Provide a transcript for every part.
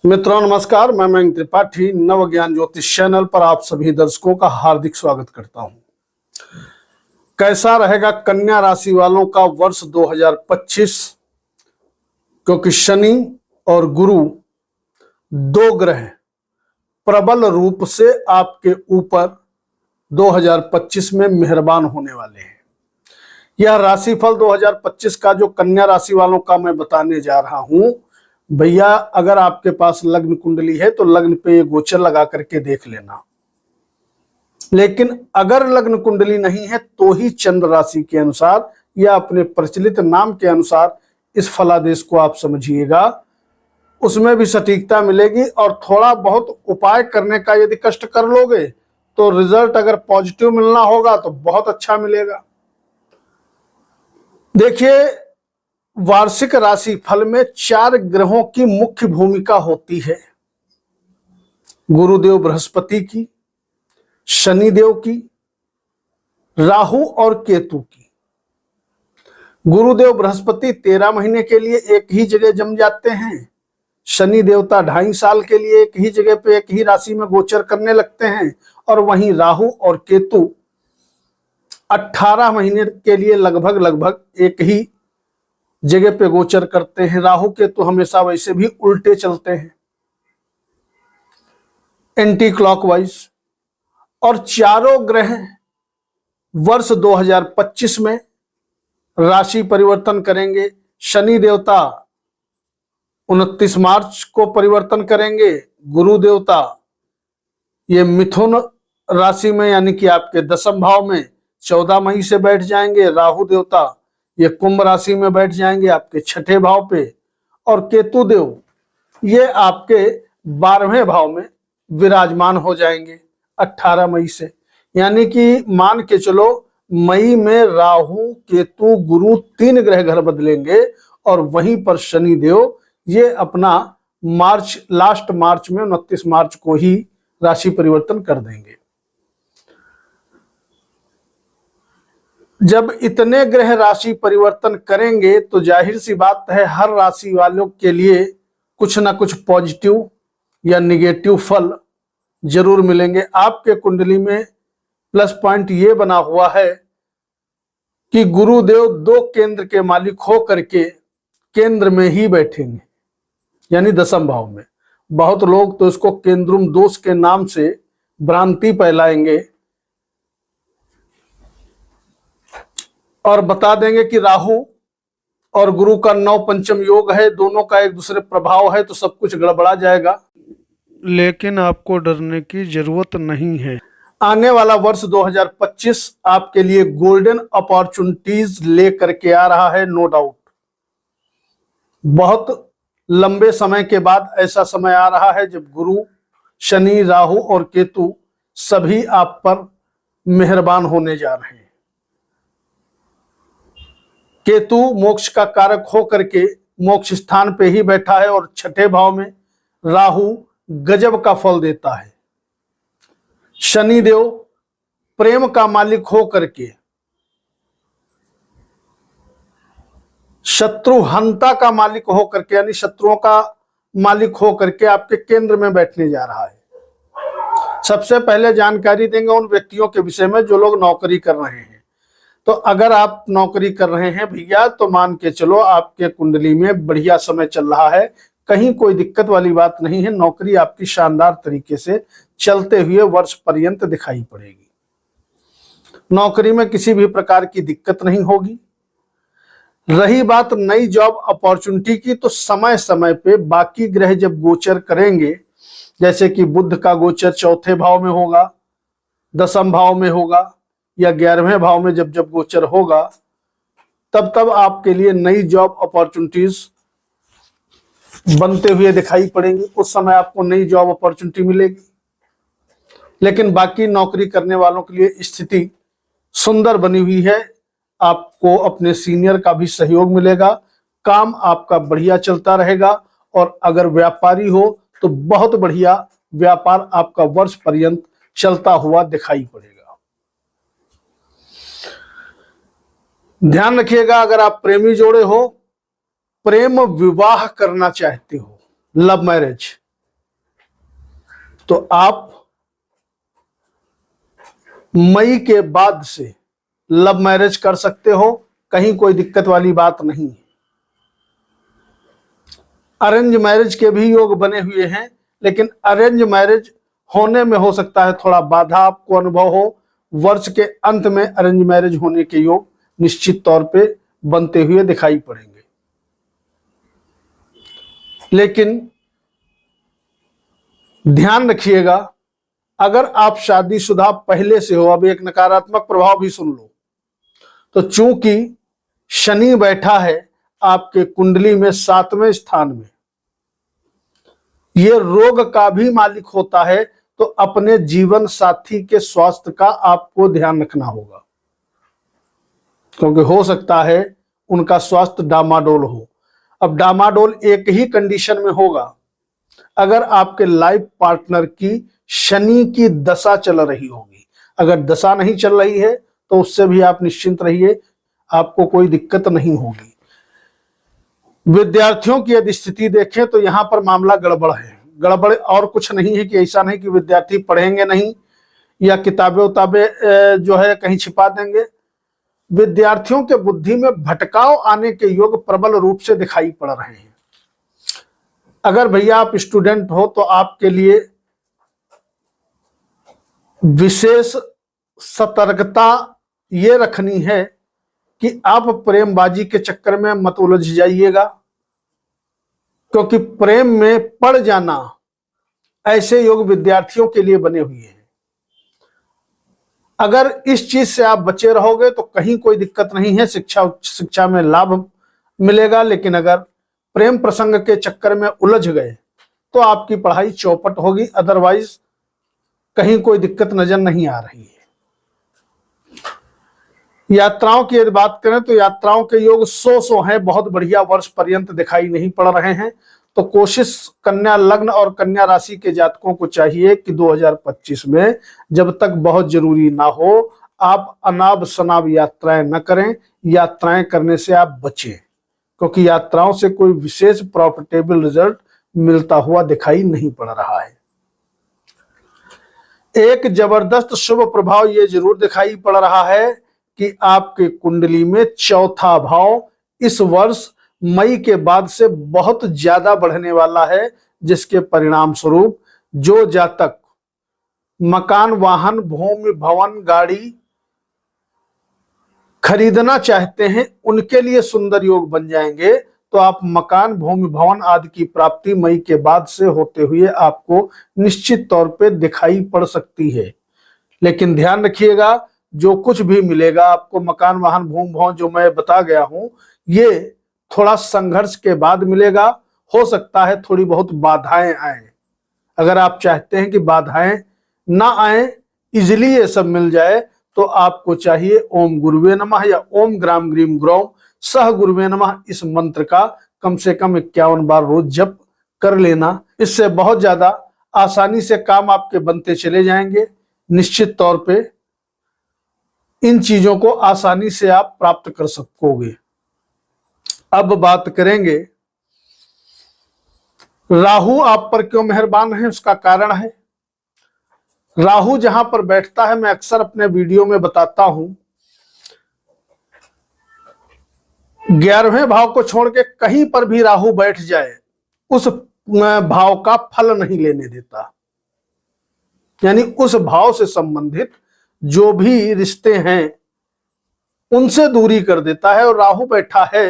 मित्रों नमस्कार, मैं मयंक त्रिपाठी नव ज्ञान ज्योतिष चैनल पर आप सभी दर्शकों का हार्दिक स्वागत करता हूं। कैसा रहेगा कन्या राशि वालों का वर्ष 2025, क्योंकि शनि और गुरु दो ग्रह प्रबल रूप से आपके ऊपर 2025 में मेहरबान होने वाले हैं। यह राशिफल 2025 का जो कन्या राशि वालों का मैं बताने जा रहा हूं, भैया अगर आपके पास लग्न कुंडली है तो लग्न पे ये गोचर लगा करके देख लेना, लेकिन अगर लग्न कुंडली नहीं है तो ही चंद्र राशि के अनुसार या अपने प्रचलित नाम के अनुसार इस फलादेश को आप समझिएगा, उसमें भी सटीकता मिलेगी। और थोड़ा बहुत उपाय करने का यदि कष्ट कर लोगे तो रिजल्ट अगर पॉजिटिव मिलना होगा तो बहुत अच्छा मिलेगा। देखिए, वार्षिक राशि फल में 4 ग्रहों की मुख्य भूमिका होती है। गुरुदेव बृहस्पति की, शनिदेव की, राहु और केतु की। गुरुदेव बृहस्पति 13 महीने के लिए एक ही जगह जम जाते हैं। शनि देवता 2.5 साल के लिए एक ही जगह पे एक ही राशि में गोचर करने लगते हैं। और वहीं राहु और केतु 18 महीने के लिए लगभग एक ही जगह पे गोचर करते हैं। राहु के तो हमेशा वैसे भी उल्टे चलते हैं, एंटी क्लॉकवाइज। और चारों ग्रह वर्ष 2025 में राशि परिवर्तन करेंगे। शनि देवता 29 मार्च को परिवर्तन करेंगे। गुरु देवता ये मिथुन राशि में यानी कि आपके 10वें भाव में 14 मई से बैठ जाएंगे। राहु देवता ये कुंभ राशि में बैठ जाएंगे आपके 6ठे भाव पे। और केतु देव ये आपके 12वें भाव में विराजमान हो जाएंगे 18 मई से। यानी कि मान के चलो मई में राहु केतु गुरु 3 ग्रह घर बदलेंगे। और वहीं पर शनि देव ये अपना लास्ट मार्च में 29 मार्च को ही राशि परिवर्तन कर देंगे। जब इतने ग्रह राशि परिवर्तन करेंगे तो जाहिर सी बात है हर राशि वालों के लिए कुछ ना कुछ पॉजिटिव या निगेटिव फल जरूर मिलेंगे। आपके कुंडली में प्लस पॉइंट ये बना हुआ है कि गुरुदेव 2 केंद्र के मालिक हो करके केंद्र में ही बैठेंगे, यानी 10वें भाव में। बहुत लोग तो इसको केंद्रुम दोष के नाम से भ्रांति फैलाएंगे और बता देंगे कि राहु और गुरु का 9 पंचम योग है, दोनों का एक दूसरे प्रभाव है तो सब कुछ गड़बड़ा जाएगा। लेकिन आपको डरने की जरूरत नहीं है। आने वाला वर्ष 2025 आपके लिए गोल्डन अपॉर्चुनिटीज लेकर के आ रहा है, नो डाउट। बहुत लंबे समय के बाद ऐसा समय आ रहा है जब गुरु, शनि, राहु और केतु सभी आप पर मेहरबान होने जा रहे हैं। केतु मोक्ष का कारक हो करके मोक्ष स्थान पे ही बैठा है और 6ठे भाव में। राहु गजब का फल देता है। शनिदेव प्रेम का मालिक हो करके शत्रुहंता का मालिक हो करके यानी शत्रुओं का मालिक हो करके आपके केंद्र में बैठने जा रहा है। सबसे पहले जानकारी देंगे उन व्यक्तियों के विषय में जो लोग नौकरी कर रहे हैं। तो अगर आप नौकरी कर रहे हैं भैया तो मान के चलो आपके कुंडली में बढ़िया समय चल रहा है, कहीं कोई दिक्कत वाली बात नहीं है। नौकरी आपकी शानदार तरीके से चलते हुए वर्ष पर्यंत दिखाई पड़ेगी। नौकरी में किसी भी प्रकार की दिक्कत नहीं होगी। रही बात नई जॉब अपॉर्चुनिटी की, तो समय समय पे बाकी ग्रह जब गोचर करेंगे, जैसे कि बुध का गोचर 4थे भाव में होगा, 10वें भाव में होगा या 11वें भाव में जब जब गोचर होगा, तब तब आपके लिए नई जॉब अपॉर्चुनिटीज बनते हुए दिखाई पड़ेंगी। उस समय आपको नई जॉब अपॉर्चुनिटी मिलेगी। लेकिन बाकी नौकरी करने वालों के लिए स्थिति सुंदर बनी हुई है। आपको अपने सीनियर का भी सहयोग मिलेगा, काम आपका बढ़िया चलता रहेगा। और अगर व्यापारी हो तो बहुत बढ़िया व्यापार आपका वर्ष पर्यंत चलता हुआ दिखाई पड़ेगा। ध्यान रखिएगा, अगर आप प्रेमी जोड़े हो, प्रेम विवाह करना चाहते हो, लव मैरिज, तो आप मई के बाद से लव मैरिज कर सकते हो, कहीं कोई दिक्कत वाली बात नहीं है। अरेंज मैरिज के भी योग बने हुए हैं, लेकिन अरेंज मैरिज होने में हो सकता है थोड़ा बाधा आपको अनुभव हो। वर्ष के अंत में अरेंज मैरिज होने के योग निश्चित तौर पे बनते हुए दिखाई पड़ेंगे। लेकिन ध्यान रखिएगा, अगर आप शादीशुदा पहले से हो, अब एक नकारात्मक प्रभाव भी सुन लो, तो चूंकि शनि बैठा है आपके कुंडली में 7वें स्थान में, ये रोग का भी मालिक होता है, तो अपने जीवन साथी के स्वास्थ्य का आपको ध्यान रखना होगा, क्योंकि हो सकता है उनका स्वास्थ्य डामाडोल हो। अब डामाडोल एक ही कंडीशन में होगा, अगर आपके लाइफ पार्टनर की शनि की दशा चल रही होगी। अगर दशा नहीं चल रही है तो उससे भी आप निश्चिंत रहिए, आपको कोई दिक्कत नहीं होगी। विद्यार्थियों की यदि स्थिति देखें तो यहां पर मामला गड़बड़ है। गड़बड़ और कुछ नहीं है कि ऐसा नहीं कि विद्यार्थी पढ़ेंगे नहीं या किताबें उताबें जो है कहीं छिपा देंगे। विद्यार्थियों के बुद्धि में भटकाव आने के योग प्रबल रूप से दिखाई पड़ रहे हैं। अगर भैया आप स्टूडेंट हो तो आपके लिए विशेष सतर्कता ये रखनी है कि आप प्रेमबाजी के चक्कर में मत उलझ जाइएगा, क्योंकि प्रेम में पड़ जाना ऐसे योग विद्यार्थियों के लिए बने हुए हैं। अगर इस चीज से आप बचे रहोगे तो कहीं कोई दिक्कत नहीं है, शिक्षा में लाभ मिलेगा। लेकिन अगर प्रेम प्रसंग के चक्कर में उलझ गए तो आपकी पढ़ाई चौपट होगी, अदरवाइज कहीं कोई दिक्कत नजर नहीं आ रही है। यात्राओं की यदि बात करें तो यात्राओं के योग 100 हैं, बहुत बढ़िया वर्ष पर्यंत दिखाई नहीं पड़ रहे हैं। तो कोशिश कन्या लग्न और कन्या राशि के जातकों को चाहिए कि 2025 में जब तक बहुत जरूरी ना हो आप अनाप शनाप यात्राएं न करें। यात्राएं करने से आप बचें, क्योंकि यात्राओं से कोई विशेष प्रॉफिटेबल रिजल्ट मिलता हुआ दिखाई नहीं पड़ रहा है। एक जबरदस्त शुभ प्रभाव ये जरूर दिखाई पड़ रहा है कि आपके कुंडली में चौथा भाव इस वर्ष मई के बाद से बहुत ज्यादा बढ़ने वाला है, जिसके परिणाम स्वरूप जो जातक मकान, वाहन, भूमि, भवन, गाड़ी खरीदना चाहते हैं उनके लिए सुंदर योग बन जाएंगे। तो आप मकान, भूमि, भवन आदि की प्राप्ति मई के बाद से होते हुए आपको निश्चित तौर पे दिखाई पड़ सकती है। लेकिन ध्यान रखिएगा, जो कुछ भी मिलेगा आपको मकान, वाहन, भूमि, भवन जो मैं बता गया हूं, ये थोड़ा संघर्ष के बाद मिलेगा। हो सकता है थोड़ी बहुत बाधाएं आए। अगर आप चाहते हैं कि बाधाएं ना आए, इजिली ये सब मिल जाए, तो आपको चाहिए ओम गुरुवे नमः या ओम ग्राम ग्रीम ग्रौम सह गुरुवे नमः इस मंत्र का कम से कम 51 बार रोज जप कर लेना। इससे बहुत ज्यादा आसानी से काम आपके बनते चले जाएंगे। निश्चित तौर पे इन चीजों को आसानी से आप प्राप्त कर सकोगे। अब बात करेंगे राहु आप पर क्यों मेहरबान है, उसका कारण है राहु जहां पर बैठता है, मैं अक्सर अपने वीडियो में बताता हूं, 11वें भाव को छोड़ के कहीं पर भी राहु बैठ जाए उस भाव का फल नहीं लेने देता। यानी उस भाव से संबंधित जो भी रिश्ते हैं उनसे दूरी कर देता है। और राहु बैठा है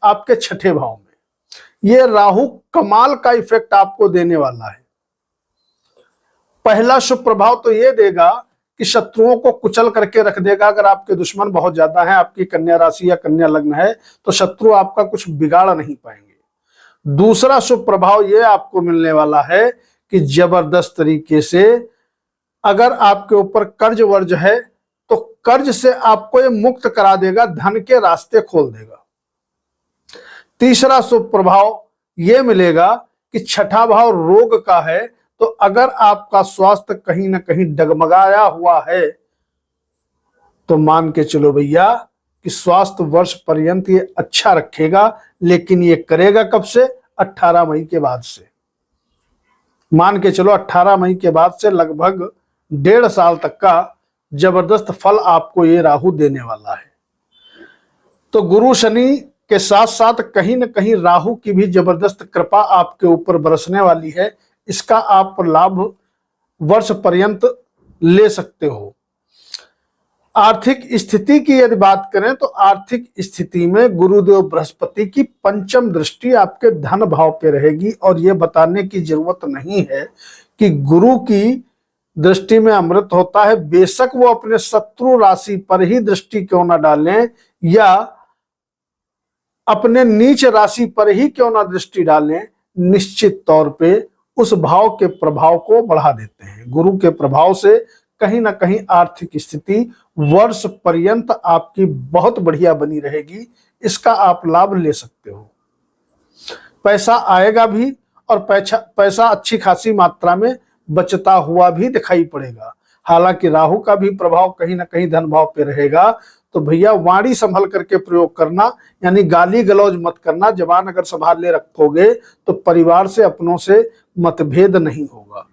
आपके 6ठे भाव में। यह राहु कमाल का इफेक्ट आपको देने वाला है। पहला शुभ प्रभाव तो यह देगा कि शत्रुओं को कुचल करके रख देगा। अगर आपके दुश्मन बहुत ज्यादा हैं, आपकी कन्या राशि या कन्या लग्न है, तो शत्रु आपका कुछ बिगाड़ नहीं पाएंगे। दूसरा शुभ प्रभाव यह आपको मिलने वाला है कि जबरदस्त तरीके से अगर आपके ऊपर कर्ज वर्ज है तो कर्ज से आपको ये मुक्त करा देगा, धन के रास्ते खोल देगा। तीसरा शुभ प्रभाव यह मिलेगा कि 6ठा भाव रोग का है, तो अगर आपका स्वास्थ्य कहीं ना कहीं डगमगाया हुआ है तो मान के चलो भैया कि स्वास्थ्य वर्ष पर्यंत ये अच्छा रखेगा। लेकिन ये करेगा कब से? 18 मई के बाद से। मान के चलो 18 मई के बाद से लगभग 1.5 साल तक का जबरदस्त फल आपको ये राहु देने वाला है। तो गुरु शनि के साथ साथ कहीं न कहीं राहु की भी जबरदस्त कृपा आपके ऊपर बरसने वाली है। इसका आप लाभ वर्ष पर्यंत ले सकते हो। आर्थिक स्थिति की यदि बात करें तो आर्थिक स्थिति में गुरुदेव बृहस्पति की पंचम दृष्टि आपके धन भाव पे रहेगी, और यह बताने की जरूरत नहीं है कि गुरु की दृष्टि में अमृत होता है। बेशक वो अपने शत्रु राशि पर ही दृष्टि क्यों ना डालें या अपने नीच राशि पर ही क्यों ना दृष्टि डालें, निश्चित तौर पे उस भाव के प्रभाव को बढ़ा देते हैं। गुरु के प्रभाव से कहीं ना कहीं आर्थिक स्थिति वर्ष पर्यंत आपकी बहुत बढ़िया बनी रहेगी। इसका आप लाभ ले सकते हो। पैसा आएगा भी और पैसा अच्छी खासी मात्रा में बचता हुआ भी दिखाई पड़ेगा। हालांकि राहु का भी प्रभाव कहीं ना कहीं धन भाव पे रहेगा, तो भैया वाणी संभल करके प्रयोग करना, यानी गाली गलौज मत करना। जबान अगर संभाले रखोगे तो परिवार से अपनों से मतभेद नहीं होगा।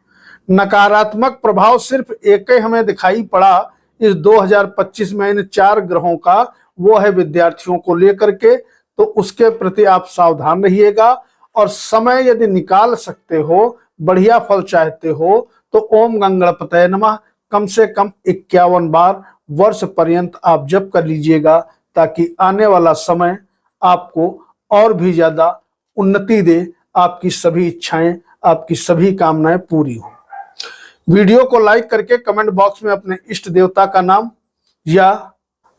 नकारात्मक प्रभाव सिर्फ एक ही हमें दिखाई पड़ा इस 2025 में इन 4 ग्रहों का, वो है विद्यार्थियों को लेकर के। तो उसके प्रति आप सावधान रहिएगा, और समय यदि निकाल सकते हो, बढ़िया फल चाहते हो, तो ओम गंगणपतये नमः कम से कम 51 बार वर्ष पर्यंत आप जप कर लीजिएगा, ताकि आने वाला समय आपको और भी ज्यादा उन्नति दे, आपकी सभी इच्छाएं, आपकी सभी कामनाएं पूरी हो। वीडियो को लाइक करके कमेंट बॉक्स में अपने इष्ट देवता का नाम या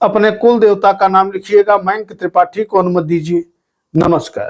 अपने कुल देवता का नाम लिखिएगा। मयंक त्रिपाठी को अनुमति दीजिए। नमस्कार।